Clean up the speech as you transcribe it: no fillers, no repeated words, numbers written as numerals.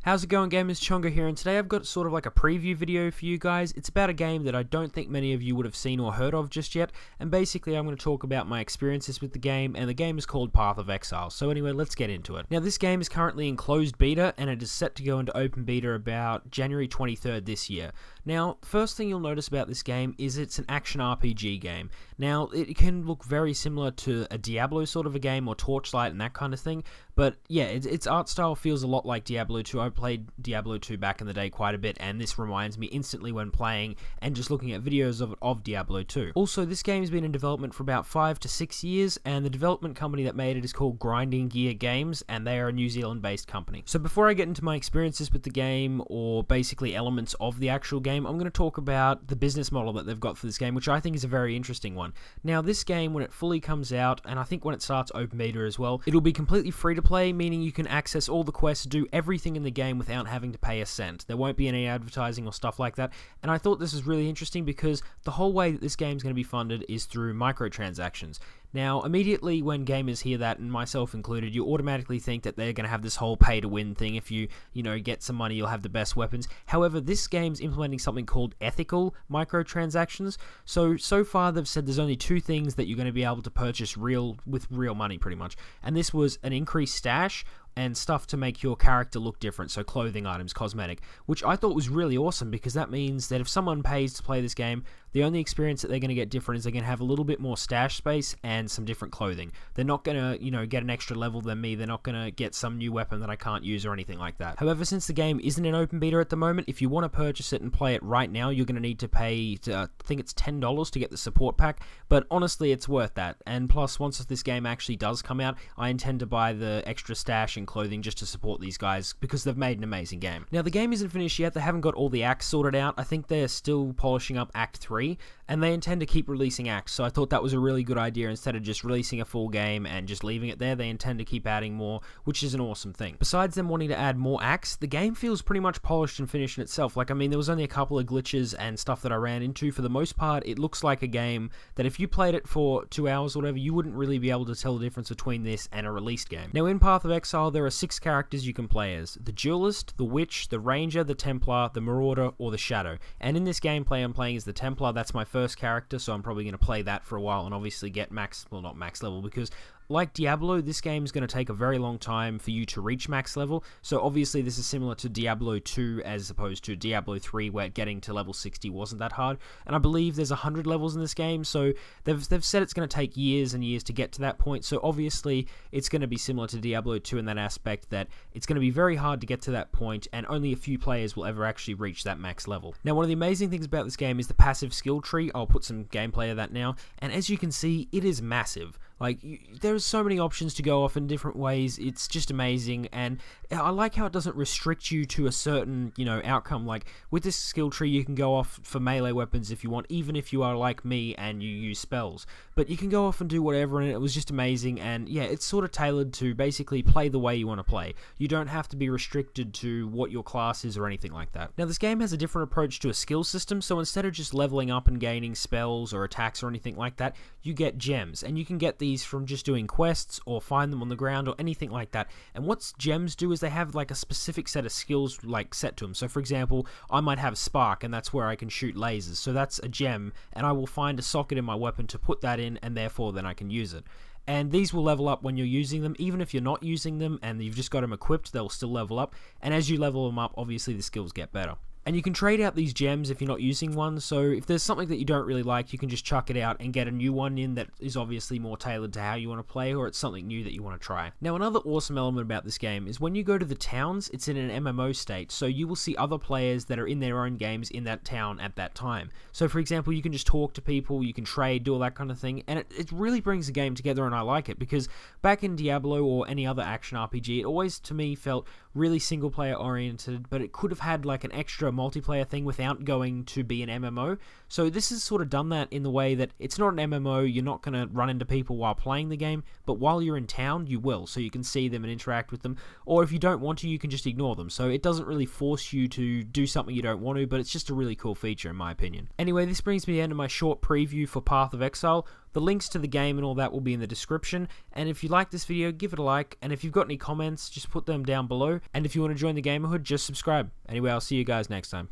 How's it going, gamers? Chongo here, and today I've got sort of like a preview video for you guys. It's about a game that I don't think many of you would have seen or heard of just yet, and basically I'm going to talk about my experiences with the game, and the game is called Path of Exile. So anyway, let's get into it. Now, this game is currently in closed beta, and it is set to go into open beta about January 23rd this year. Now, first thing you'll notice about this game is it's an action RPG game. Now, it can look very similar to a Diablo sort of a game, or Torchlight and that kind of thing, but yeah, its art style feels a lot like Diablo 2. I played Diablo 2 back in the day quite a bit, and this reminds me instantly when playing and just looking at videos of Diablo 2. Also, this game's been in development for about 5 to 6 years, and the development company that made it is called Grinding Gear Games, and they are a New Zealand-based company. So before I get into my experiences with the game, or basically elements of the actual game, I'm going to talk about the business model that they've got for this game, which I think is a very interesting one. Now, this game, when it fully comes out, and I think when it starts open beta as well, it'll be completely free to play, meaning you can access all the quests, do everything in the game without having to pay a cent. There won't be any advertising or stuff like that, and I thought this was really interesting because the whole way that this game's going to be funded is through microtransactions. Now, immediately when gamers hear that, and myself included, you automatically think that they're going to have this whole pay-to-win thing. If you get some money, you'll have the best weapons. However, this game's implementing something called ethical microtransactions. So far, they've said there's only two things that you're going to be able to purchase with real money, pretty much. And this was an increased stash and stuff to make your character look different, so clothing items, cosmetic, which I thought was really awesome because that means that if someone pays to play this game, the only experience that they're going to get different is they're going to have a little bit more stash space and some different clothing. They're not going to, get an extra level than me. They're not going to get some new weapon that I can't use or anything like that. However, since the game isn't in open beta at the moment, if you want to purchase it and play it right now, you're going to need to pay, I think it's $10 to get the support pack, but honestly, it's worth that. And plus, once this game actually does come out, I intend to buy the extra stash and clothing just to support these guys because they've made an amazing game. Now, the game isn't finished yet. They haven't got all the acts sorted out. I think they're still polishing up Act 3, and they intend to keep releasing acts, so I thought that was a really good idea. Instead of just releasing a full game and just leaving it there, they intend to keep adding more, which is an awesome thing. Besides them wanting to add more acts, the game feels pretty much polished and finished in itself. Like, I mean, there was only a couple of glitches and stuff that I ran into. For the most part, it looks like a game that if you played it for 2 hours or whatever, you wouldn't really be able to tell the difference between this and a released game. Now, in Path of Exile, there are 6 characters you can play as: the Duelist, the Witch, the Ranger, the Templar, the Marauder, or the Shadow. And in this gameplay, I'm playing as the Templar. That's my first character, so I'm probably going to play that for a while and obviously get not max level, because like Diablo, this game is going to take a very long time for you to reach max level, so obviously this is similar to Diablo 2 as opposed to Diablo 3, where getting to level 60 wasn't that hard, and I believe there's 100 levels in this game, so they've said it's going to take years and years to get to that point, so obviously it's going to be similar to Diablo 2 in that aspect, that it's going to be very hard to get to that point, and only a few players will ever actually reach that max level. Now, one of the amazing things about this game is the passive skill tree. I'll put some gameplay of that now, and as you can see, it is massive. Like, there's so many options to go off in different ways. It's just amazing, and I like how it doesn't restrict you to a certain, outcome. Like, with this skill tree, you can go off for melee weapons if you want, even if you are like me and you use spells. But you can go off and do whatever, and it was just amazing, and yeah, it's sort of tailored to basically play the way you want to play. You don't have to be restricted to what your class is or anything like that. Now, this game has a different approach to a skill system, so instead of just leveling up and gaining spells or attacks or anything like that, you get gems, and you can get these from just doing quests or find them on the ground or anything like that. And what gems do is they have like a specific set of skills like set to them. So for example, I might have Spark, and that's where I can shoot lasers, so that's a gem, and I will find a socket in my weapon to put that in, and therefore then I can use it. And these will level up when you're using them. Even if you're not using them and you've just got them equipped, they'll still level up, and as you level them up, obviously the skills get better. And you can trade out these gems if you're not using one, so if there's something that you don't really like, you can just chuck it out and get a new one in that is obviously more tailored to how you want to play, or it's something new that you want to try. Now, another awesome element about this game is when you go to the towns, it's in an MMO state, so you will see other players that are in their own games in that town at that time. So for example, you can just talk to people, you can trade, do all that kind of thing, and it really brings the game together, and I like it, because back in Diablo or any other action RPG, it always, to me, felt really single player oriented, but it could have had like an extra multiplayer thing without going to be an MMO. So this has sort of done that in the way that it's not an MMO, you're not going to run into people while playing the game, but while you're in town, you will, so you can see them and interact with them, or if you don't want to, you can just ignore them. So it doesn't really force you to do something you don't want to, but it's just a really cool feature in my opinion. Anyway, this brings me to the end of my short preview for Path of Exile. The links to the game and all that will be in the description, and if you like this video, give it a like, and if you've got any comments, just put them down below, and if you want to join the Gamerhood, just subscribe. Anyway, I'll see you guys next time.